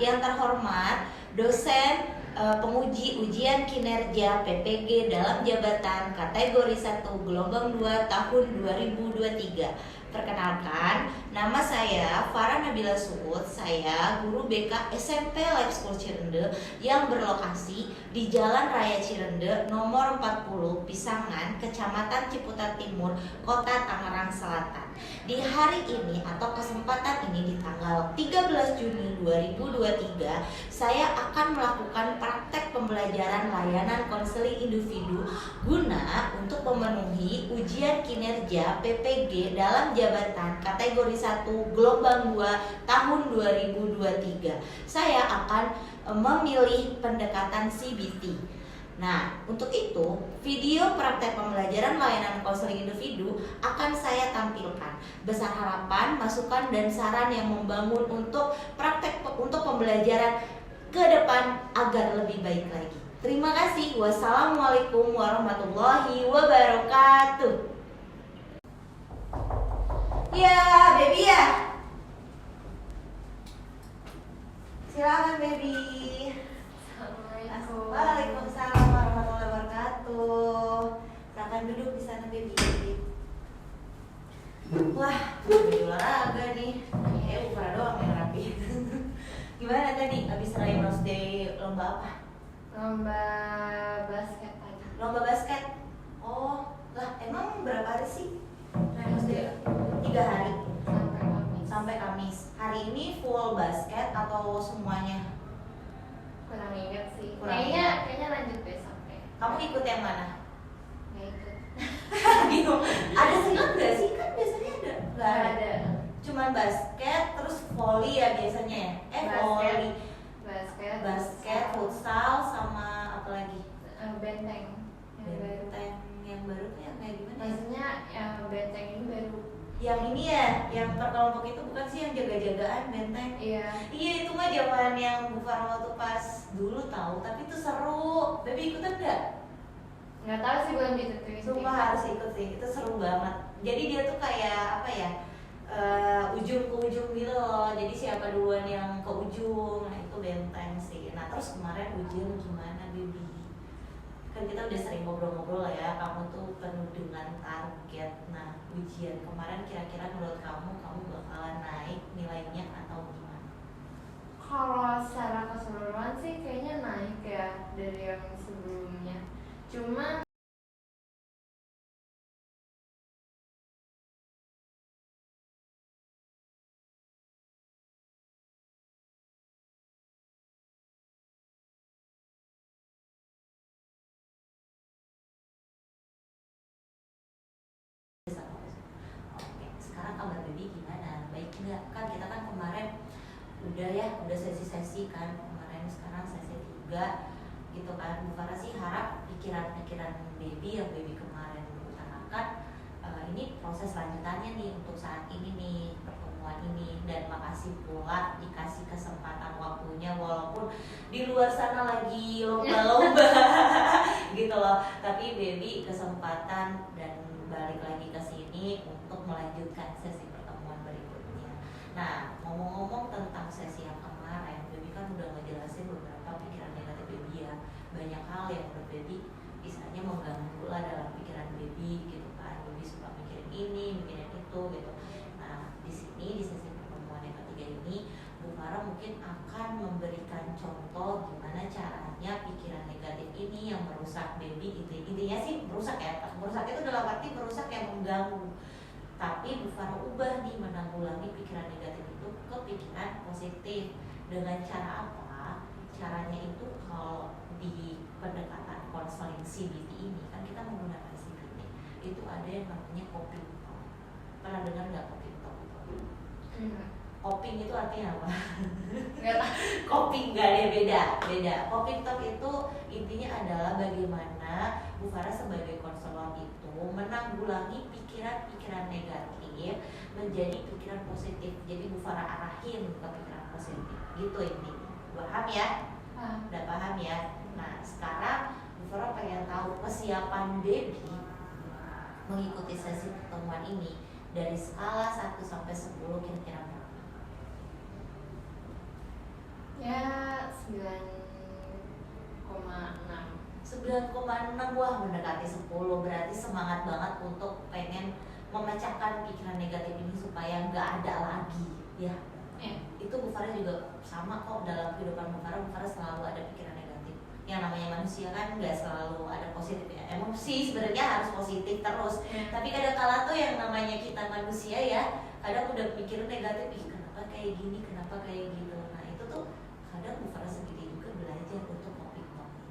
Yang terhormat dosen penguji ujian kinerja PPG dalam jabatan kategori 1 gelombang 2 tahun 2023. Perkenalkan, nama saya Farah Nabila Suud. Saya guru BK SMP Life School Cirende yang berlokasi di Jalan Raya Cirende nomor 40 Pisangan, Kecamatan Ciputat Timur, Kota Tangerang Selatan. Di hari ini atau kesempatan ini di tanggal 13 Juni 2023, saya akan melakukan praktek pembelajaran layanan konseling individu guna untuk memenuhi ujian kinerja PPG dalam jabatan kategori 1 gelombang 2 tahun 2023. Saya akan memilih pendekatan CBT. Nah, untuk itu, video praktek pembelajaran layanan konseling individu akan saya tampilkan. Besar harapan, masukan, dan saran yang membangun untuk praktek untuk pembelajaran ke depan agar lebih baik lagi. Terima kasih. Wassalamualaikum warahmatullahi wabarakatuh. Ya, baby ya. Silakan baby. Assalamualaikum. Waalaikumsalam warahmatullahi wabarakatuh. Silakan duduk di sana baby. Wah, baby olahraga nih. Bukan doang yang rapi. Gimana tadi abis Ryan Rose Day lomba apa? Lomba basket tadi. Lomba basket. Oh, lah emang berapa hari sih? Ryan Rose Day 3 hari Sampai Kamis. sampai Kamis. Hari ini full basket atau semuanya? Kurang ingat sih. Kurang Kayaknya lanjut besok ya. Kamu ikut yang mana? Nggak ikut. Gitu. Ada senam nggak sih? Kan biasanya ada. Nggak ada. Ada. Cuman basket, terus volley ya biasanya ya? Volley, basket, futsal, sama apa lagi? Benteng yang baru. Benteng yang baru tuh yang kayak gimana ya? Maksudnya benteng ini baru. Yang ini ya, yang per kelompok itu bukan sih yang jaga-jagaan benteng? Iya. Iya, itu mah zaman yang Bu Farma tuh pas dulu tahu, tapi itu seru. Baby ikutan nggak? Nggak tahu sih, belum ditentuin. Sumpah harus ikut sih, itu seru banget. Jadi dia tuh kayak apa ya? Ujung ke ujung gitu loh. Jadi siapa duluan yang ke ujung, nah itu benteng sih. Nah terus kemarin ujian gimana baby? Kan kita udah sering ngobrol-ngobrol lah ya, kamu tuh penuh dengan target. Nah ujian kemarin kira-kira menurut kamu bakalan naik nilainya atau gimana? Kalau secara keseluruhan sih kayaknya naik ya dari yang sebelumnya. Cuma Oke, sekarang kabar baby gimana? Baik nggak? Kan kita kan kemarin udah sesi-sesi kan kemarin, sekarang sesi 3 gitu kan. Bu Farah sih harap pikiran-pikiran baby yang baby kemarin utarakan ini proses lanjutannya nih untuk saat ini nih, pertemuan ini. Dan makasih pula dikasih kesempatan waktunya walaupun di luar sana lagi lomba-lomba gitu loh, tapi baby kesempatan dan balik lagi ke sini untuk melanjutkan sesi pertemuan berikutnya. Nah, ngomong-ngomong tentang sesi yang kemarin, baby kan udah ngejelasin beberapa pikiran negatif baby ya. Banyak hal yang menurut baby misalnya mengganggu lah dalam pikiran baby gitu kan. Baby suka mikirin ini, mikirin itu gitu. Nah, di sini di sesi pertemuan yang ketiga ini, Bu Farah mungkin akan memberikan contoh gimana caranya pikiran negatif ini yang merusak baby. Intinya sih merusak ya. Merusak itu dalam arti merusak yang mengganggu. Tapi Bu Farah ubah nih, menanggulangi pikiran negatif itu ke pikiran positif. Dengan cara apa? Caranya itu kalau di pendekatan konseling CBT ini kan kita menggunakan CBT. Itu ada yang namanya coping talk. Pernah dengar nggak coping talk? Coping itu artinya apa? nggak tahu. Coping nggak ada, beda. Coping talk itu intinya adalah bagaimana Bu Farah sebagai konselor itu menanggulangi pikiran-pikiran negatif menjadi pikiran positif. Jadi Bu Farah arahin ke pikiran positif. Gitu intinya. Paham ya? Udah paham ya? Nah sekarang Bu Farah pengen tahu kesiapan baby mengikuti sesi pertemuan ini dari skala 1 sampai 10 kira-kira berapa? Ya 9,6, wah mendekati 10, berarti semangat banget untuk pengen memecahkan pikiran negatif ini supaya nggak ada lagi ya. Itu Bu Farah juga sama kok, dalam kehidupan Bu Farah selalu ada pikiran negatif. Yang namanya manusia kan nggak selalu ada positif ya, emosi sebenarnya harus positif terus, tapi kadang kala tuh yang namanya kita manusia ya, kadang udah pikiran negatif, ih kenapa kayak gini, kenapa kayak gitu. Nah itu tuh kadang Bu Farah sendiri juga belajar untuk ngopi-ngopi.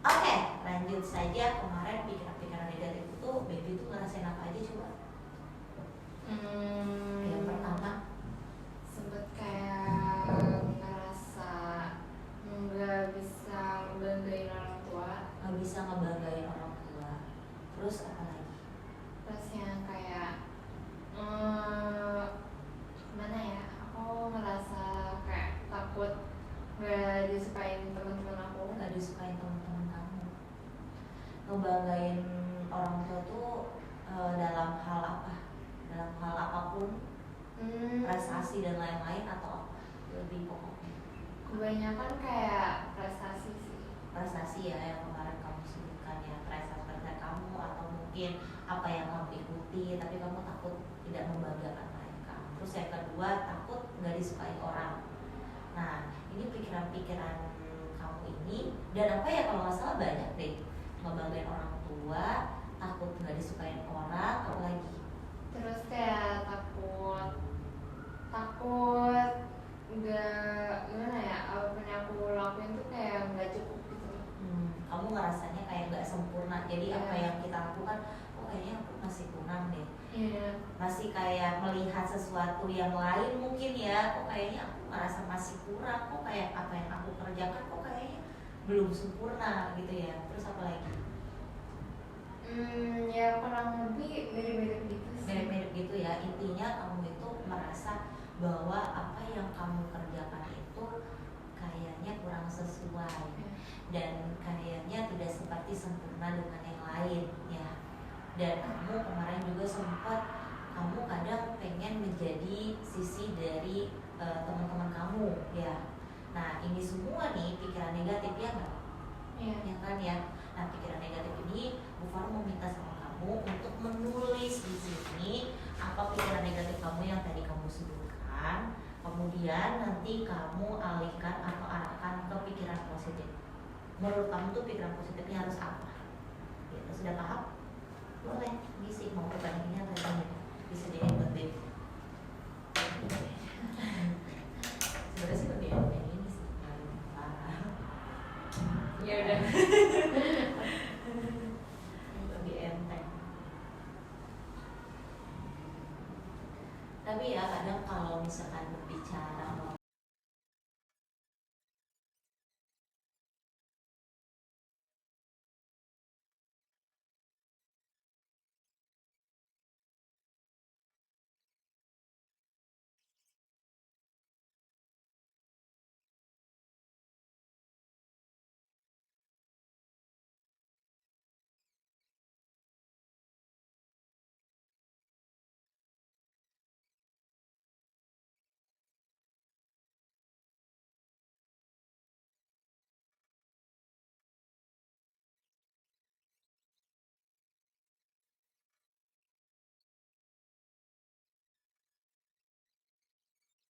Oke, lanjut saja. Kemarin pikiran-pikiran negatif itu baby tuh ngerasain apa aja coba? Yang pertama sempet kayak ngerasa nggak bisa ngebanggain orang tua. nggak bisa ngebanggain orang tua. Terus apa lagi? Terus yang kayak gimana ya, aku ngerasa kayak takut nggak disukain teman-teman aku. Nggak disukain teman-teman kamu. Ngebanggain orang tua tuh dalam hal apa? Dalam hal apapun, prestasi dan lain-lain, atau lebih pokoknya? Kebanyakan kayak prestasi sih. Prestasi ya, yang kemarin kamu sebutkan ya, prestasi kamu, atau mungkin apa yang kamu ikuti tapi kamu takut tidak membanggakan mereka. Terus yang kedua, takut nggak disukai orang. Nah ini pikiran-pikiran kamu ini, dan apa ya, kalau nggak salah banyak deh, ngebanggain orang tua, takut nggak disukain orang, apa lagi? Terus kayak takut nggak, gimana ya, apapun yang aku lakuin tuh kayak nggak cukup gitu. Kamu ngerasanya kayak nggak sempurna, jadi apa yang kita lakukan, oh kayaknya aku masih kurang deh. Masih kayak melihat sesuatu yang lain mungkin ya, kok kayaknya aku ngerasa masih kurang, kok kayak apa yang aku kerjakan kok kayaknya belum sempurna gitu ya. Terus apa lagi? Ya kurang lebih mirip-mirip gitu sih. Mirip-mirip gitu ya, intinya kamu itu merasa bahwa apa yang kamu kerjakan itu kayaknya kurang sesuai, dan kayaknya tidak seperti sempurna dengan yang lain ya. Dan kamu kemarin juga sempat, kamu kadang pengen menjadi sisi dari teman-teman kamu ya. Nah ini semua nih pikiran negatif ya nggak? Ya kan ya. Nah pikiran negatif ini Bu Farah mau minta sama kamu untuk menulis di sini apa pikiran negatif kamu yang tadi kamu sebutkan, kemudian nanti kamu alihkan atau arahkan ke pikiran positif. Menurut kamu tuh pikiran positifnya harus apa? Gitu, sudah paham? Boleh ngisi, mau perbandingannya tadi disediain buat baby. Sebenarnya sih lebih enak ini sih, Ya udah. lebih enteng. Tapi ya kadang kalau misalkan berbicara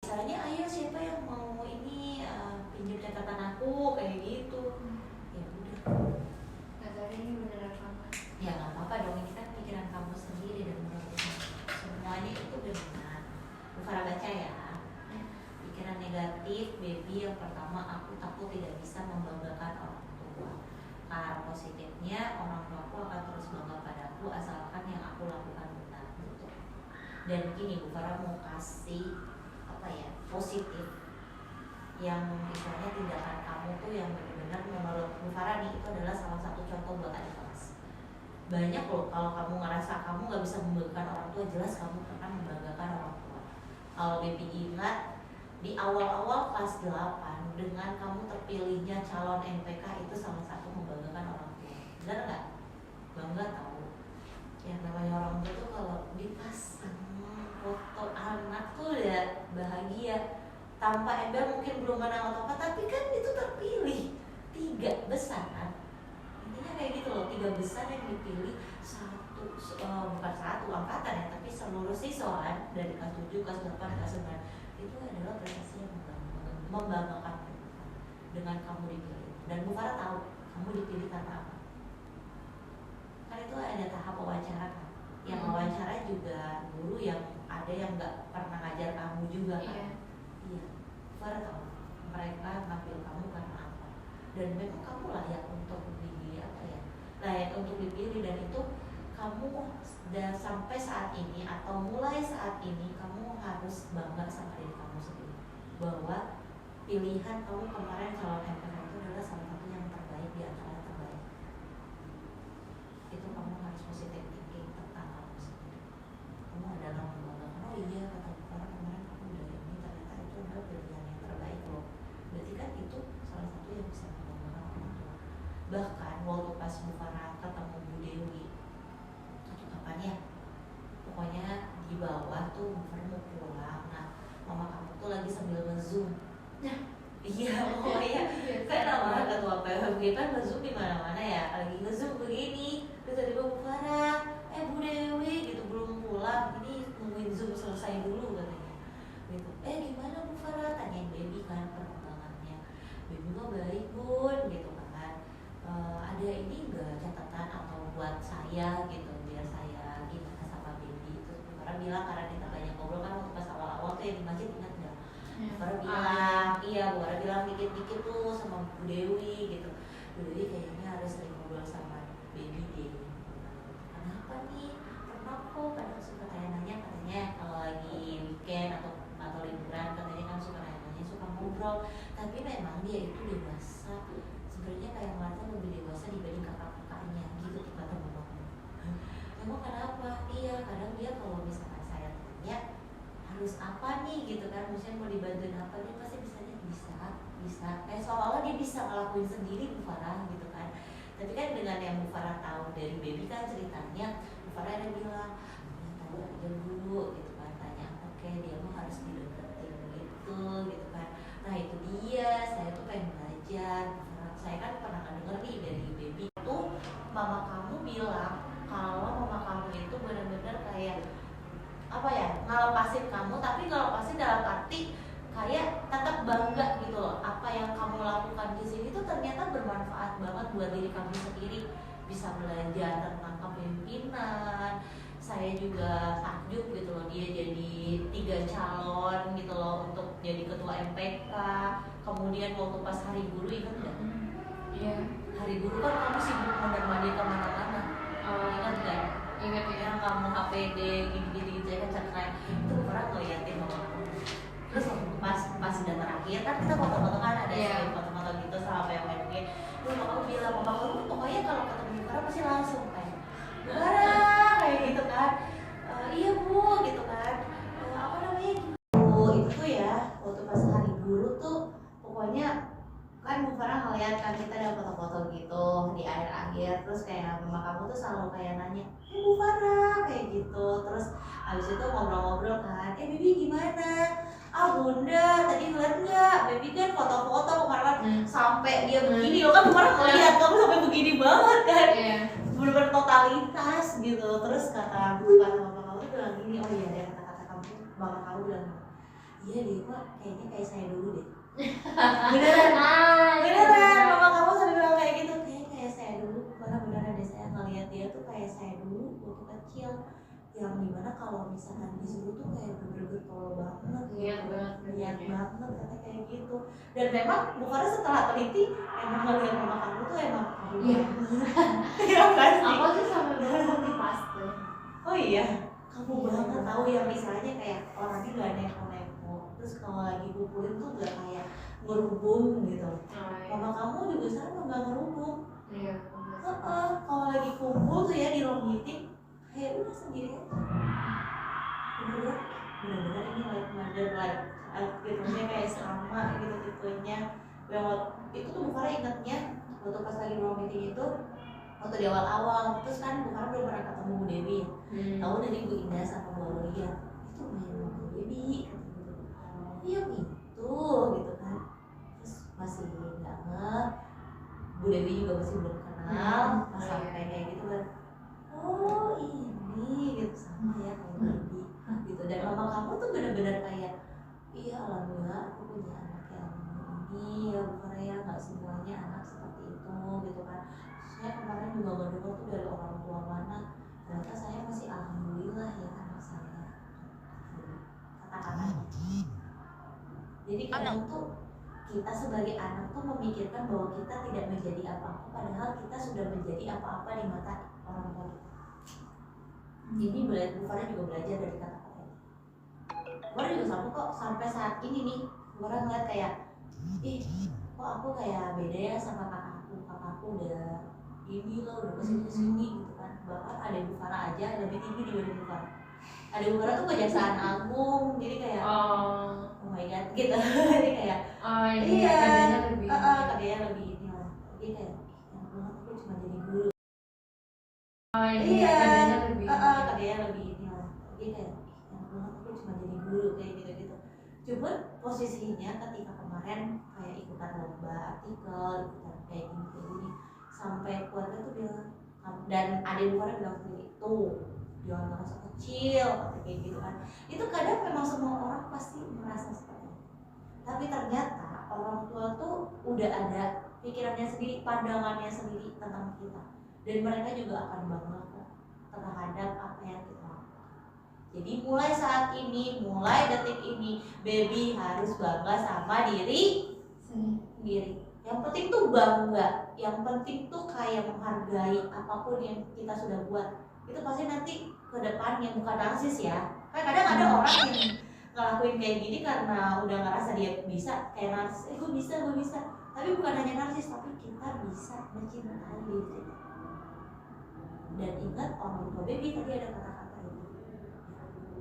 misalnya, ayo siapa yang mau ini pinjam catatan aku kayak gitu, ya udah. Nggak tahu ini beneran apa. Ya nggak apa-apa dong, ini kan pikiran kamu sendiri dan menurut kamu semuanya itu benar. Bu Farah baca ya. Pikiran negatif baby yang pertama, aku takut tidak bisa membanggakan orang tua. Karena positifnya, orang tuaku akan terus bangga padaku asalkan yang aku lakukan benar. Betul. Dan gini Bu Farah mau kasih apa ya, positif, yang misalnya tindakan kamu tuh yang benar-benar menurut Bu Farah nih, itu adalah salah satu contoh buat adik kelas. Banyak loh kalau kamu ngerasa kamu nggak bisa membanggakan orang tua, jelas kamu akan membanggakan orang tua. Kalau baby ingat di awal-awal kelas 8 dengan kamu terpilihnya calon NPK, itu salah satu membanggakan orang tua. Benar nggak? Bangga tahu. Yang namanya orang tua tuh kalau dipasang foto anak tuh udah bahagia. Tanpa embel mungkin belum menang atau apa, tapi kan itu terpilih 3 besar kan. intinya kayak gitu loh, 3 besar yang dipilih bukan satu angkatan ya, tapi seluruh siswa dari kelas 7, kelas 8, kelas 9 itu adalah prestasi yang membanggakan dengan kamu dipilih. Dan Bu Farah tahu kamu dipilih karena apa? Kan itu ada tahap wawancara kan, yang wawancara juga guru yang ada yang nggak pernah ngajar kamu juga kan. Iya, Farah tahu mereka ngambil kamu karena apa, dan memang kamu layak untuk layak untuk dipilih. Dan itu kamu dan sampai saat ini atau mulai saat ini kamu harus bangga sama diri kamu sendiri bahwa pilihan kamu kemarin calon MPK itu adalah salah satu yang terbaik di antara yang terbaik. Itu kamu harus positive thinking tentang kamu sendiri. Kamu adalah membanggakan, oh iya kata orang kemarin kamu udah ini, ternyata itu adalah pilihan yang terbaik loh. Berarti kan itu salah satu yang bisa membanggakan orang tua. Bahkan waktu pas Bu Farah ketemu Bu Dewi atau kapan ya, pokoknya di bawah tuh Bu Farah mau pulang, nah mama kamu tuh lagi sambil nge-zoom. Iya, pokoknya kan namanya ketua PHG kan nge-zoom di mana-mana ya, lagi nge-zoom begini, terus tiba-tiba Bu Farah, Bu Dewi gitu belum pulang, ini nungguin zoom selesai dulu katanya. Gitu. Gimana Bu Farah? Tanyain Baby kan perkembangannya. Baby mah baik Bun, gitu kan. Ada ini enggak catatan atau buat saya gitu, biar saya gimana sama Baby. Terus Bu Farah bilang, karena kita banyak ngobrol kan waktu pas awal-awal tuh yang di masjid, ingat enggak? Bu Farah bilang, Bu Farah bilang dikit-dikit tuh sama Bu Dewi gitu. Bu Dewi kayaknya harus sering ngobrol sama Baby deh. Kenapa nih? Kenapa kok kadang suka nanya katanya kalau lagi weekend atau liburan katanya kan suka nanya, suka ngobrol. Tapi memang dia itu dewasa. Sebenarnya kayak Marta lebih dewasa dibanding kakak-kakaknya gitu kata mamaku. Emang kenapa? Iya, kadang dia kalau misalkan saya tanya harus apa nih gitu kan, misalnya mau dibantuin apa, dia pasti bisa seolah-olah dia bisa ngelakuin sendiri Bu Farah gitu kan. Tapi kan dengan yang Bu Farah tahu dari Baby kan ceritanya, Bu Farah ada bilang ya tahu aja dulu gitu kan, tanya oke dia mah harus dideketin gitu kan. Nah itu dia, saya tuh pengen belajar. Saya kan pernah denger nih dari Baby itu mama kamu bilang kalau mama kamu itu benar-benar kayak apa ya, ngelepasin kamu, tapi ngelepasin dalam arti kayak tetap bangga gitu loh, apa yang kamu lakukan di sini tuh ternyata bermanfaat banget buat diri kamu sendiri, bisa belajar tentang kepemimpinan. Saya juga takjub gitu loh, dia jadi 3 calon gitu loh untuk jadi ketua MPK. Kemudian waktu pas hari guru, ingat nggak? Iya. Hari guru kan kamu sibuk mondar-mandir kemana-mana. Ingat nggak? Ingat ya, kamu HPD gitu-gitu ya kan cakap itu pernah ngeliatin mama aku. Terus pas udah terakhir kan kita foto-foto kan ada foto-foto gitu sama PMG. Terus mama aku bilang, mama aku pokoknya kalau ketemu Farah pasti langsung kayak Farah kayak gitu kan. Iya Bu gitu kan. Apa namanya Bu itu tuh ya waktu pas hari guru tuh pokoknya kan Bu Farah ngeliat kan kita ada foto-foto gitu di akhir-akhir, terus kayak mama kamu tuh selalu kayak nanya Bu Farah kayak gitu. Terus habis itu ngobrol-ngobrol kan, Baby gimana? Bunda tadi ngeliat nggak? Baby kan foto-foto kemarin sampai dia begini loh kan, kemarin ngeliat kamu sampai begini banget kan, bener-bener totalitas gitu. Terus kata mama kamu bilang gini, oh iya deh kata-kata kamu, mama kamu bilang iya deh Pak, kayaknya kayak saya dulu deh. beneran mama kamu sampai bilang kayak gitu, kayak saya dulu, karena beneran deh saya ngeliat dia tuh kayak saya dulu waktu kecil, yang dimana kalau misalkan disuruh tuh kayak bener-bener tolol banget, niat banget katanya kayak gitu. Dan memang Bu Farah setelah teliti emang ngeliat mama kamu tuh emang iya kan sih? Aku sih sampai banget di paste. Oh iya, kamu banget tahu yang misalnya kayak orangnya gak neko-neko, terus kalau lagi kumpulin tuh gak kayak ngerubung gitu. Mama kamu juga sama gak ngerubung. Iya. Kalau lagi kumpul tuh ya di ruang meeting, kayak udah sendiri aja. Bener-bener ini like mother like gitu-nya kayak sama gitu tipenya. Yang itu tuh Bu Farah ingetnya waktu pas lagi ruang meeting itu, waktu di awal-awal, terus kan Bu Farah belum pernah ketemu Bu Dewi ya. Tahu dari Bu Indah sama Bu Aulia, itu main sama Bu Dewi gitu. Iya gitu kan. Terus masih nggak Bu Dewi juga masih belum kenal dengar tuh dari orang tua mana, ternyata saya masih alhamdulillah ya anak saya, kata-katanya. Jadi kadang tuh kita sebagai anak tuh memikirkan bahwa kita tidak menjadi apa-apa, padahal kita sudah menjadi apa-apa di mata orang tua kita. Ini Bu Farah juga belajar dari kata-kata itu. Bu Farah juga sama kok, sampai saat ini nih Bu Farah ngeliat kayak, ih kok aku kayak beda ya sama kakakku udah ini loh, udah kesini gitu kan. Bahkan ada Bu Farah aja lebih tinggi dibanding Bu Farah. Ada Bu Farah tuh kejaksaan agung, jadi kayak oh my god gitu. Jadi kayak iya katanya lebih ini lah. Jadi kayak yang aku cuma jadi guru. Iya katanya lebih ini lah. Jadi kayak yang aku cuma jadi guru kayak gitu. Cuman posisinya ketika kemarin kayak ikutan lomba artikel, ikutan kayak gini sampai keluarga tuh bilang, dan adik Bu Farah bilang sendiri tuh jangan merasa kecil kayak gitu kan. Itu kadang memang semua orang pasti merasa seperti itu, tapi ternyata orang tua tuh udah ada pikirannya sendiri, pandangannya sendiri tentang kita, dan mereka juga akan bangga terhadap apa yang kita lakukan. Jadi mulai saat ini, mulai detik ini, baby harus bangga sama diri sendiri. Yang penting tuh bangga, yang penting tuh kayak menghargai apapun yang kita sudah buat. Itu pasti nanti ke depannya, bukan narsis ya. Kan kadang ada orang yang ngelakuin kayak gini karena udah ngerasa dia bisa, kayak narsis, gue bisa. Tapi bukan hanya narsis, tapi kita bisa mencintai diri kita. Dan ingat orang tua baby tadi ada kata-kata itu.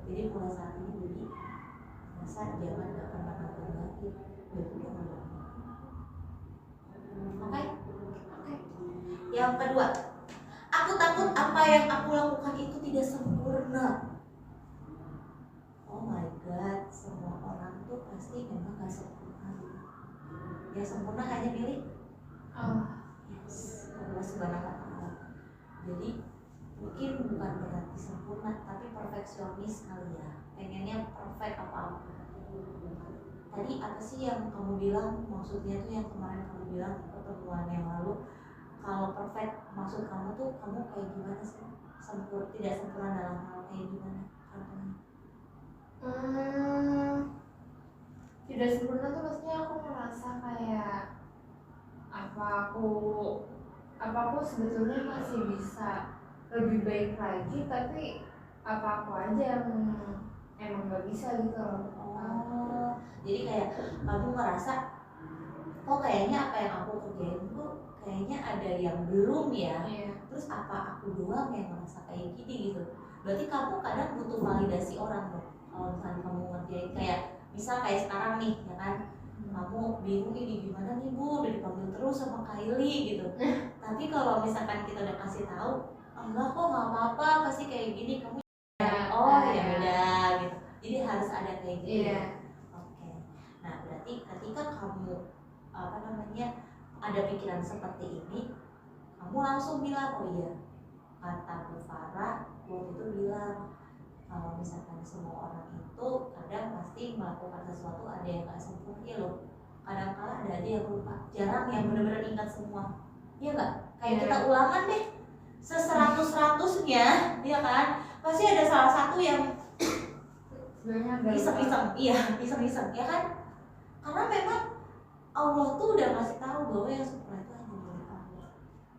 Jadi mulai saat ini baby masa jangan gak pernah banggain baby jangan bangga. Oke. Yang kedua, aku takut apa yang aku lakukan itu tidak sempurna. Oh my god, semua orang tuh pasti memang gak sempurna. Ya sempurna hanya milik Allah. Yes, Allah subhanahu wa ta'ala. Jadi mungkin bukan berarti sempurna, tapi perfeksionis kali ya. Pengennya perfect apa-apa. Tadi apa sih yang kamu bilang, maksudnya tuh yang kemarin kamu bilang di pertemuan yang lalu, kalau perfect maksud kamu tuh kamu kayak gimana sih? Tidak sempurna dalam hal kayak gimana? Tidak sempurna tuh maksudnya aku merasa kayak apa aku sebetulnya masih bisa lebih baik lagi, tapi apa aku aja yang emang gak bisa gitu loh. Oh, jadi kayak kamu ngerasa kok kayaknya apa yang aku kerjain tuh kayaknya ada yang belum ya. Terus apa aku doang yang ngerasa kayak gini gitu. Berarti kamu kadang butuh validasi orang tuh. Kalau misalnya kamu ngerjain kayak misal kayak sekarang nih ya kan, kamu bingung ini gimana nih Bu, udah dipanggil terus sama Kylie gitu. Tapi kalau misalkan kita udah kasih tahu, enggak kok nggak apa-apa, pasti kayak gini kamu ya udah gitu. Jadi harus ada kayak gitu. Oke. Nah berarti ketika kamu ada pikiran seperti ini, kamu langsung bilang oh iya, kata Bu Farah waktu itu bilang kalau misalkan semua orang itu kadang pasti melakukan sesuatu ada yang nggak sempurna loh. Kadang-kala ada aja yang lupa, jarang yang benar-benar ingat semua. Iya nggak? Kayak kita ulangan deh, se-100-100-nya, ya kan? Pasti ada salah satu yang iseng-iseng, ya kan? Karena memang Allah tuh udah ngasih tahu bahwa yang sempurna itu hanya milik Allah.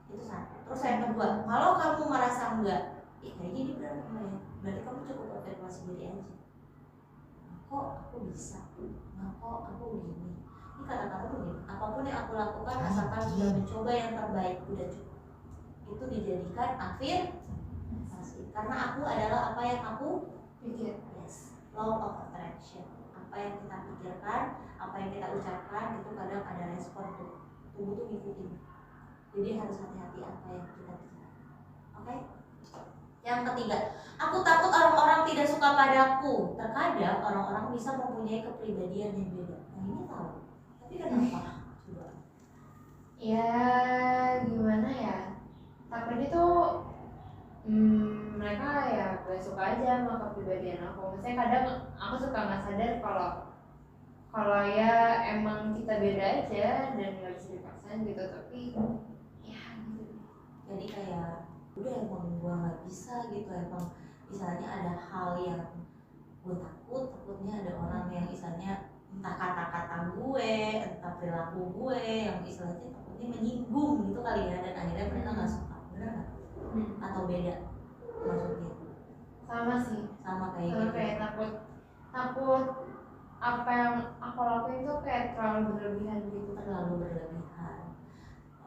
Itu satu. Terus yang kedua, kalau kamu ngerasa enggak, kayaknya ini benar ya, berarti kamu cukup evaluasi diri aja. Kok aku bisa? Nah, kok aku begini? Ini kata-kata begini, apapun yang aku lakukan asalkan sudah mencoba yang terbaik, udah cukup. Itu dijadikan afirmasi. Karena aku adalah apa yang aku pikir. Yes, law of attraction. Apa yang kita pikirkan, apa yang kita ucapkan, itu kadang ada respon tuh. Tubuh tuh ngikutin. Jadi harus hati-hati apa yang kita pikirkan. Oke? Yang ketiga, aku takut orang-orang tidak suka padaku. Terkadang orang-orang bisa mempunyai kepribadian yang beda. Nah ini tahu. Tapi kenapa? Coba. Ya gimana ya? Takut itu mereka ya gak suka aja sama kepribadian aku. Maksudnya kadang aku suka nggak sadar kalau ya emang kita beda aja dan nggak bisa dipaksain gitu. Tapi ya gitu. Jadi kayak udah emang gue nggak bisa gitu, emang misalnya ada hal yang gue takutnya ada orang yang misalnya entah kata-kata gue, entah perilaku gue yang istilahnya takutnya menyinggung gitu kali ya, dan akhirnya mereka nggak suka, bener nggak? Atau beda maksudnya? Sama sih, Sama kayak sama gitu. kayak takut apa yang aku lakuin itu kayak terlalu berlebihan gitu. Terlalu berlebihan.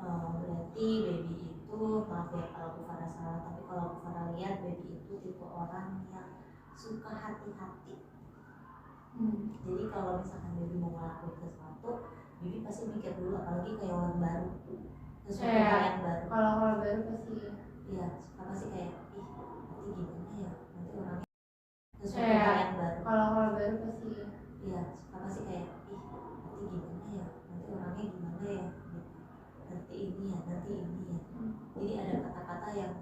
Berarti baby itu, maaf ya kalau Bu Farah salah, tapi kalau Bu Farah lihat baby itu tipe orang yang suka hati-hati. Jadi kalau misalkan baby mau ngelakuin sesuatu, baby pasti mikir dulu, apalagi kayak orang baru, sesuatu hal yang baru. Kalau baru pasti iya, suka pasti kayak ih nanti gimana ya, nanti orangnya sesuatu hal yang baru. Kalau baru pasti iya, suka pasti kayak ih nanti gimana ya, nanti orangnya gimana ya gitu. Nanti ini ya. Jadi ada kata-kata yang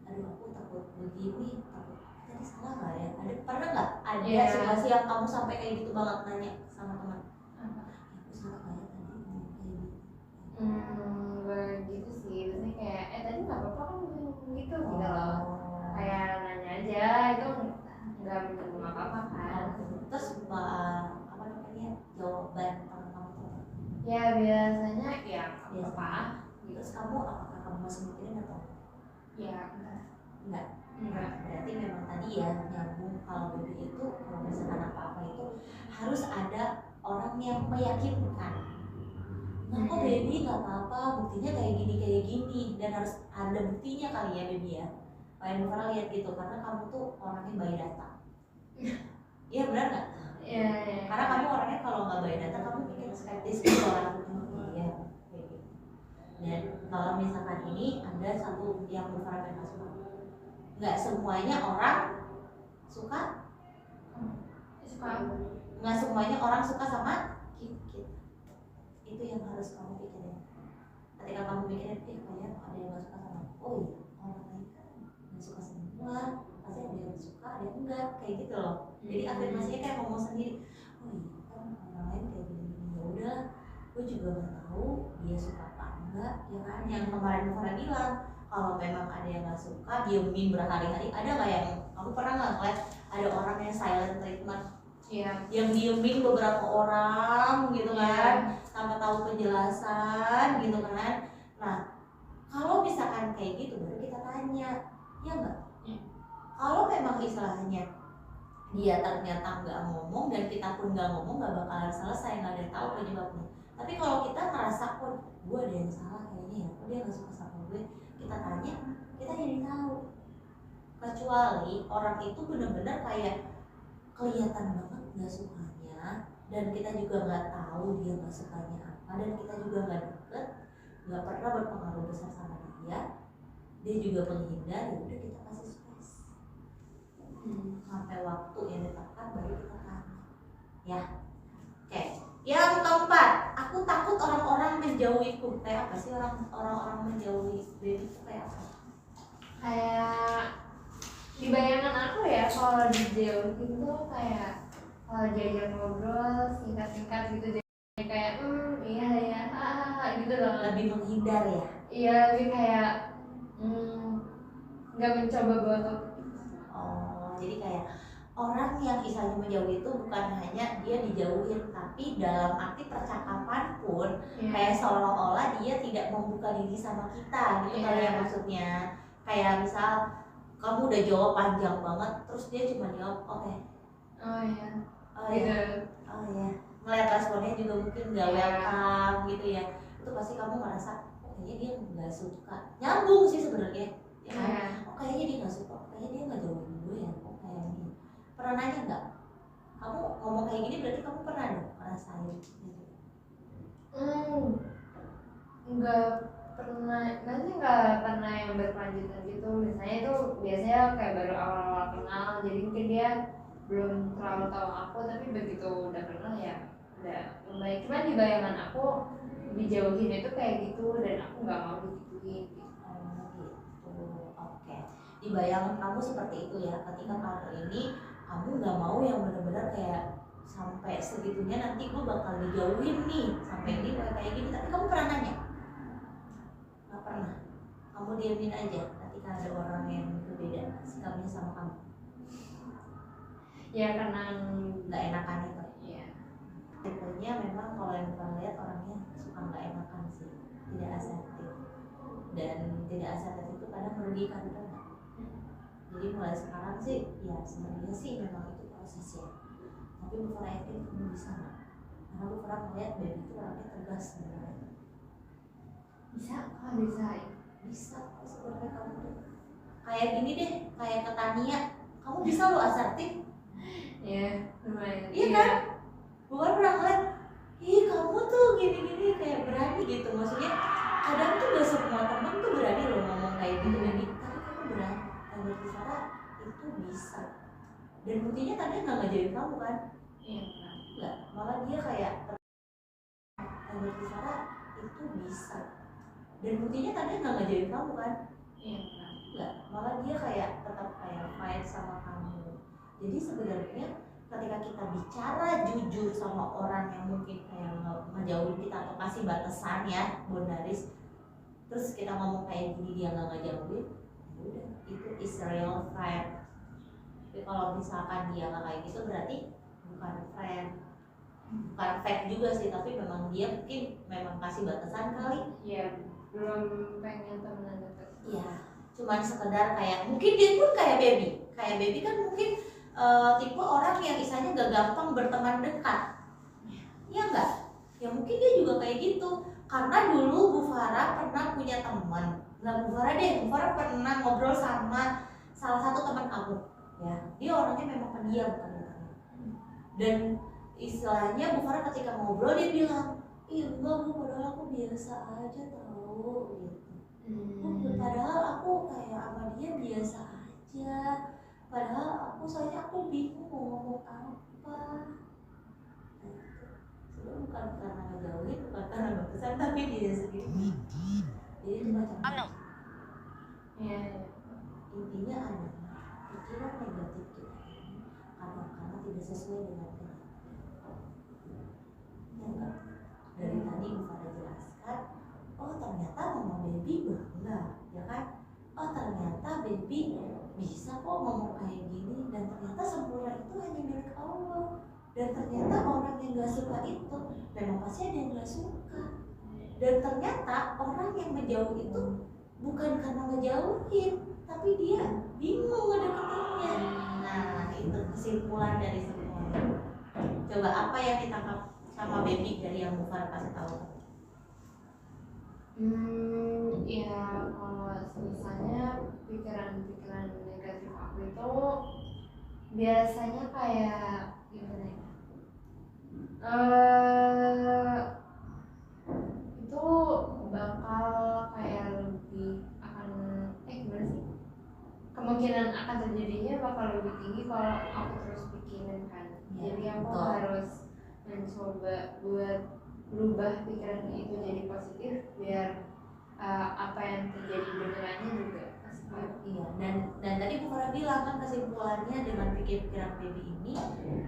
aku takut begini, takut tadi salah nggak ya? Pernah nggak ada situasi yang kamu sampai kayak gitu banget nanya sama teman? Aku salah nggak ya tadi kayak gitu? Begitu sih, biasanya kayak tadi nggak apa-apa kan gitu loh. Kayak nanya aja, itu nggak menyinggung apa-apa kan. Terus apa namanya jawaban teman kamu? Ya biasanya ya apa? Terus kamu apakah kamu masih mikirin atau? Ya enggak. Berarti memang tadi ya nyambung, kalau baby itu kalau misalkan apa-apa itu harus ada orang yang meyakinkan. Nah kok baby nggak apa-apa, buktinya kayak gini, dan harus ada buktinya kali ya baby ya. Pengen pernah lihat gitu, karena kamu tuh orangnya by data. Iya benar nggak? Iya. Karena kamu orangnya kalau nggak by data kamu pikir skeptis gitu orang. Iya. Dan kalau misalkan ini ada satu yang bervarian suka, nggak semuanya orang suka, nggak semuanya orang suka sama kita. Itu yang harus kamu pikirin. Ketika kamu pikirin, kayak ada yang nggak suka sama, oh iya orang lain kan nggak suka semua, pasti ada yang suka, ada yang enggak, kayak gitu loh. Jadi afirmasinya kayak ngomong sendiri, oh iya kan orang lain kayak gini, ya udah, gue juga nggak tahu dia suka apa enggak, ya kan? Yang kemarin bilang, kalau memang ada yang nggak suka, diemin berhari-hari. Ada nggak yang kamu pernah nggak ngeliat ada orang yang silent treatment? Iya. Yang diemin beberapa orang gitu kan, tanpa tahu penjelasan gitu kan. Nah, kalau misalkan kayak gitu baru kita tanya, ya nggak? Kalau memang istilahnya dia ternyata nggak ngomong dan kita pun nggak ngomong, nggak bakalan selesai, nggak ada yang tahu penyebabnya. Tapi kalau kita ngerasa kok gue ada yang salah kayaknya ya, kok dia nggak suka sama gue, kita tanya, kita jadi tahu. Kecuali orang itu benar-benar kayak kelihatan banget nggak sukanya, dan kita juga nggak tahu dia nggak sukanya apa, dan kita juga nggak deket, nggak pernah berpengaruh besar sama dia juga menghindar, ya udah kita kasih space sampai waktu yang ditetapkan baru kita tanya ya. Oke. Yang keempat, aku takut orang-orang menjauhiku. Kayak apa sih orang-orang menjauhi baby itu kayak apa? Kayak di bayangan aku ya, kalau dijauhin tuh kayak kalau diajak ngobrol singkat-singkat gitu, jadi kayak iya ya gitu loh. Lebih menghindar ya? Iya, lebih kayak nggak mencoba buat. Jadi kayak orang yang istilahnya menjauhi itu bukan hanya dia dijauhin, tapi dalam arti percakapan pun kayak seolah-olah dia tidak membuka diri sama kita gitu kali ya maksudnya. Kayak misal kamu udah jawab panjang banget, terus dia cuma jawab oke. Oh iya. Ngeliat responnya juga mungkin nggak welcome gitu ya. Itu pasti kamu merasa kayaknya dia nggak suka. Nyambung sih sebenarnya. Kayaknya dia nggak suka, kayaknya dia nggak jauhin gue ya. Kayaknya. Pernah nanya nggak? Kamu ngomong kayak gini berarti kamu pernah dong ngerasain gitu? Nggak pernah, nanti nggak pernah yang berkelanjutan gitu. Misalnya itu biasanya kayak baru awal-awal kenal, jadi mungkin dia belum terlalu tahu aku, tapi begitu udah kenal ya udah baik. Cuman di bayangan aku dijauhin itu kayak gitu, dan aku nggak mau digituin gitu. Oke. Di bayangan kamu seperti itu ya, ketika kali ini kamu nggak mau yang benar-benar kayak sampai segitunya nanti gue bakal dijauhin nih sampai ini kayak gini, tapi kamu pernah nanya? Nggak pernah. kamu diamin aja ketika ada orang yang berbeda sikapnya sama kamu? Ya karena Nggak enakan itu. ya. Tipenya memang kalau yang pernah lihat orangnya suka nggak enakan sih, tidak asertif, dan tidak asertif itu kadang merugikan kan. Jadi mulai sekarang sih ya sebenarnya sih memang itu prosesnya, tapi Bu Farah yakin kamu bisa nggak? Karena Bu Farah melihat baby itu orangnya tegas sebenarnya. Bisa kalau bisa. Bisa kok sebenarnya kamu tuh kayak gini deh, kayak ke Tania, kamu bisa lo asertif. Ya lumayan. Iya kan? Bukan pernah ngeliat, ih kamu tuh gini-gini kayak berani gitu. Maksudnya kadang tuh gak semua temen tuh berani loh ngomong kayak gitu baby, tapi kamu berani. Dan berarti Farah itu bisa. Dan buktinya tadi gak ngajarin kamu kan? Iya. Enggak, malah dia kayak dan berarti Farah itu bisa. Dan buktinya tadi gak ngajarin kamu kan? Iya. Enggak, malah dia kayak tetap kayak fight sama kamu. Jadi sebenarnya ketika kita bicara jujur sama orang yang mungkin kayak ngejauhin kita atau kasih batasan ya, boundaries, terus kita ngomong kayak gini dia nggak ngejauhin, udah itu is real friend. Tapi kalau misalkan dia nggak kayak gitu berarti bukan friend, bukan fake juga sih, tapi memang dia mungkin memang kasih batasan kali. Iya, belum pengen temenan dekat. Iya, cuman sekedar kayak mungkin dia pun kayak baby kan mungkin tipe orang yang istilahnya gak gampang berteman dekat. Iya enggak? Ya mungkin dia juga kayak gitu. Karena dulu Bu Farah pernah punya teman. Enggak Bu Farah deh, Bu Farah pernah ngobrol sama salah satu teman kamu. Ya, dia orangnya memang pendiam kan. Dan istilahnya Bu Farah ketika ngobrol dia bilang, "Ih enggak Bu, padahal aku biasa aja tahu." Gitu. Padahal aku kayak sama dia biasa aja. Padahal soalnya aku bingung mau ngomong apa. Sebenarnya bukan karena ngejauhin, bukan karena batasan, tapi dia sendiri. Jadi itu macam-macam. Iya. Intinya adalah pikiran negatif kita ini kadang-kadang tidak sesuai dengan kenyataan. Ya enggak? Dari tadi Bu Farah jelaskan, oh ternyata mama baby bangga, ya kan? Oh ternyata baby bisa kok ngomong kayak gini, dan ternyata sempurna itu hanya milik Allah, dan ternyata orang yang gak suka itu memang pasti ada yang gak suka, dan ternyata orang yang menjauh itu bukan karena ngejauhin, tapi dia bingung ngedeketinnya. Nah itu kesimpulan dari semuanya. Coba apa yang ditangkap sama baby dari yang Bu Farah kasih tahu? Ya kalau misalnya pikiran-pikiran negatif aku itu biasanya kayak gimana ya? Itu bakal kayak lebih akan gimana sih? Kemungkinan akan terjadinya bakal lebih tinggi kalau aku terus pikirin kan. Ya, jadi aku betul. harus mencoba buat berubah pikiran itu jadi positif biar apa yang terjadi benerannya juga positif. Iya, dan tadi Bu Farah bilang kan kesimpulannya dengan pikiran baby ini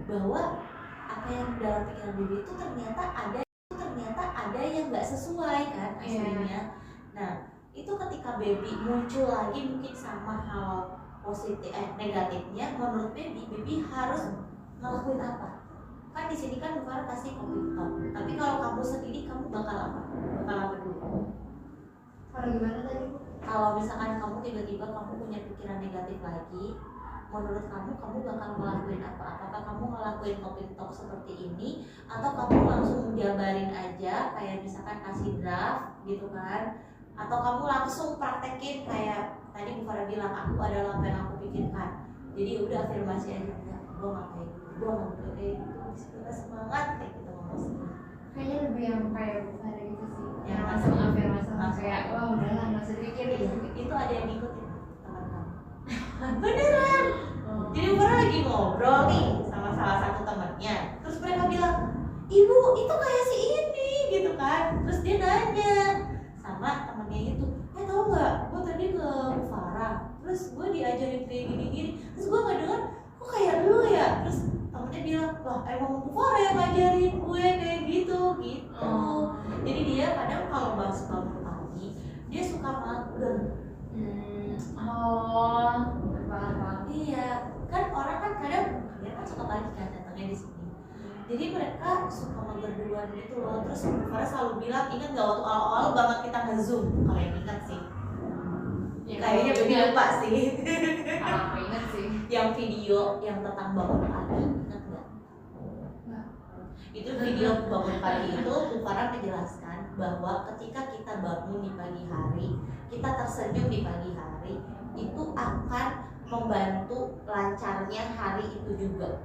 bahwa apa yang dalam pikiran baby itu ternyata ada yang nggak sesuai kan aslinya. Nah itu ketika baby muncul lagi mungkin sama hal positif negatifnya, menurut baby harus ngelakuin apa? Kan di sini kan Bu Farah pasti kopi, tapi kalau kamu sendiri kamu bakal apa dulu? Kalau gimana tadi? Kalau misalkan kamu tiba-tiba kamu punya pikiran negatif lagi, menurut kamu bakal ngelakuin apa? Apakah kamu ngelakuin copy talk seperti ini, atau kamu langsung jabarin aja kayak misalkan kasih draft gitu kan, atau kamu langsung praktekin kayak tadi Bu Farah bilang, aku adalah apa yang aku pikirkan. Jadi udah afirmasi aja, gue gak kayak gitu, gue gak kayak gitu, kita semangat kayak gitu ngomong. Kayaknya lebih yang kayak Bu Farah gitu sih, Yang langsung afirmasi langsung. kayak wah udahlah nggak usah dipikirin. Itu ada yang ngikutin teman kamu. Beneran. Jadi Bu Farah lagi ngobrol nih sama salah satu temannya, terus mereka bilang, "Ibu, itu kayak si ini," gitu kan. Terus dia nanya sama temannya itu, tahu nggak? Gue tadi ke Bu Farah, terus gue diajarin kayak gini-gini, terus gue nggak dengar, kok kayak lu ya? Terus temennya bilang, wah emang Bu Farah yang ngajarin gue kayak gitu. Jadi dia kadang kalau bahas bangun pagi dia suka mager, Oh, paham. Iya, kan orang kan kadang dia kan suka pagi kan datangnya di sini. Jadi mereka suka mager duluan gitu loh. Terus Farah selalu bilang, ingat nggak waktu awal-awal banget kita nge-zoom? Kalau yang ingat sih. Ya, Kayaknya kalau lebih ingat. lupa sih. Kalau aku ingat sih. Yang video yang tentang bangun pagi, ingat nggak? Nggak. Itu video bangun pagi itu Bu Farah menjelaskan bahwa ketika kita bangun di pagi hari, kita tersenyum di pagi hari, itu akan membantu lancarnya hari itu juga.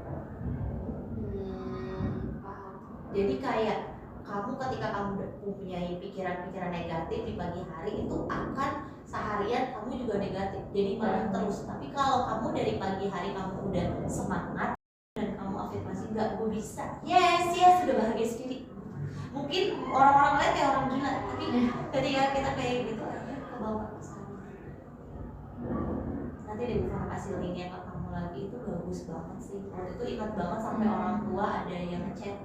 Paham. Jadi kayak kamu ketika kamu mempunyai pikiran-pikiran negatif di pagi hari itu akan seharian kamu juga negatif, jadi malah terus. Tapi kalau kamu dari pagi hari kamu udah semangat dan kamu afirmasi enggak, gue bisa, yes, sudah bahagia sendiri. Mungkin orang-orang lain kayak orang gila, tapi ketika kita kayak gitu aja ke bawah ke sana. Nanti deh bisa kasih linknya ke kamu lagi, itu bagus banget sih. Waktu itu ingat banget sampai orang tua ada yang ngechat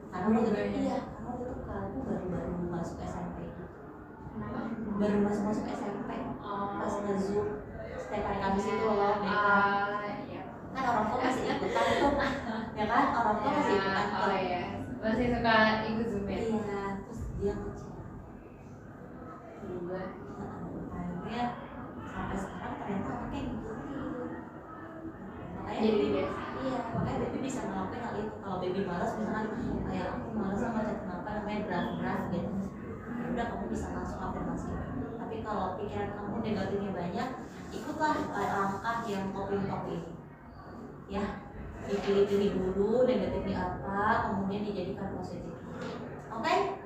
karena waktu itu karena waktu itu aku baru masuk SMP gitu. Kenapa? Baru masuk SMP pas nge-zoom setiap hari Kamis itu loh, Iya. kan orang tua masih ikutan tuh, ya kan orang tua masih ikutan tuh. Oh iya. Masih suka ikut Zoom ya? Iya, terus dia ngechat Juga. akhirnya sampai sekarang ternyata anaknya ngikutin. Makanya Jadi baby, biasa. iya, makanya baby bisa ngelakuin hal itu. Kalau baby malas misalkan kayak aku malas sama chat apa namanya draft gitu, ya udah kamu bisa langsung afirmasi. Tapi kalau pikiran kamu negatifnya banyak, ikutlah langkah yang top ini ya, dipilih-pilih dulu negatifnya apa, kemudian dijadikan positif. Oke?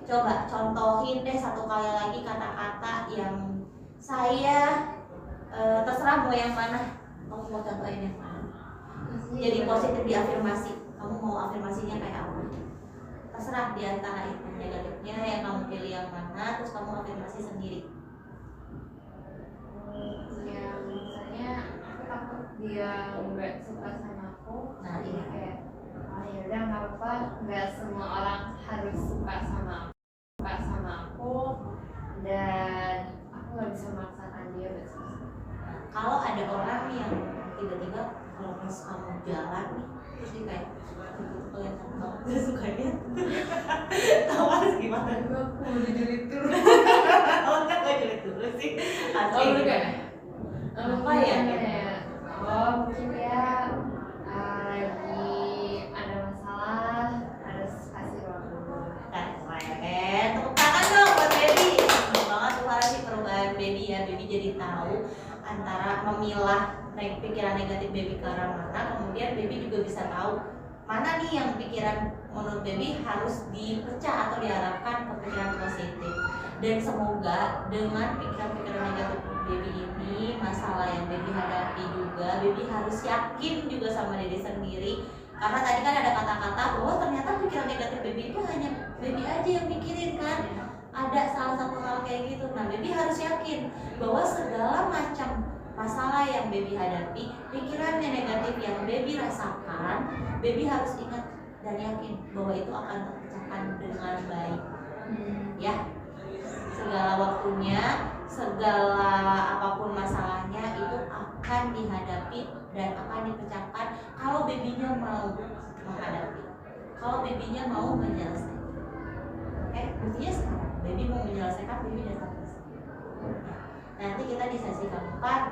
Coba contohin deh satu kali lagi kata-kata yang saya terserah mau yang mana, kamu mau contohin yang mana. Jadi positif di afirmasi, kamu mau afirmasinya kayak apa? Terserah di antara itu, negatifnya yang kamu pilih yang mana, terus kamu afirmasi sendiri. Ya misalnya aku takut dia nggak suka sama aku. Nah, Jadi iya. kayak ya udah nggak apa-apa, nggak semua orang harus suka sama aku dan aku nggak bisa memaksakan dia buat suka. Kalau ada orang yang tiba-tiba kalau pas kamu jalan nih terus dia kayak kelihatan banget dia sukanya tahu harus gimana? Aku mau dijulit dulu. Oh enggak, gak jelek dulu sih asli. Oh enggak. Apa ya? Oh mungkin dia lagi ada masalah, harus kasih ruang dulu. Keren, tepuk tangan dong buat baby. Seneng banget tuh Farah sih perubahan baby ya. Baby jadi tahu antara memilah pikiran negatif baby ke arah mana, kemudian baby juga bisa tahu mana nih yang pikiran menurut baby harus dipecah atau diarahkan ke pikiran positif. Dan semoga dengan pikiran-pikiran negatif baby ini, masalah yang baby hadapi juga, baby harus yakin juga sama diri sendiri. Karena tadi kan ada kata-kata bahwa ternyata pikiran negatif baby itu hanya baby aja yang mikirin kan. Ada salah satu hal kayak gitu. Nah, baby harus yakin bahwa segala macam masalah yang baby hadapi, pikiran yang negatif yang baby rasakan, baby harus ingat dan yakin bahwa itu akan terpecahkan dengan baik. Ya, segala waktunya, segala apapun masalahnya itu akan dihadapi dan akan dipecahkan kalau babynya mau menghadapi, kalau babynya mau menyelesaikan. Buktinya sekarang baby mau menyelesaikan, baby datang ke sini. Nanti kita di sesi keempat,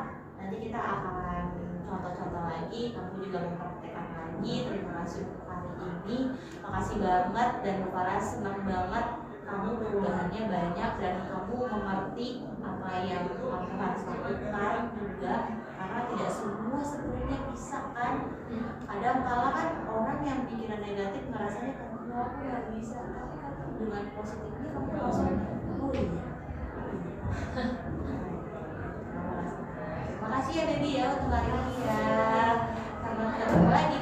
nanti kita akan contoh-contoh lagi, kamu juga mempraktekkan lagi. Terima kasih untuk hari ini, makasih banget, dan Bu Farah senang banget kamu perubahannya banyak dan kamu mengerti apa yang kamu harus lakukan juga, karena tidak semua sebenarnya bisa kan. Kadang kala kan orang yang pikiran negatif ngerasanya kan aku nggak bisa, tapi kan dengan positifnya kamu langsung oh iya. Terima kasih ya baby ya untuk hari ini ya. Sampai ketemu lagi.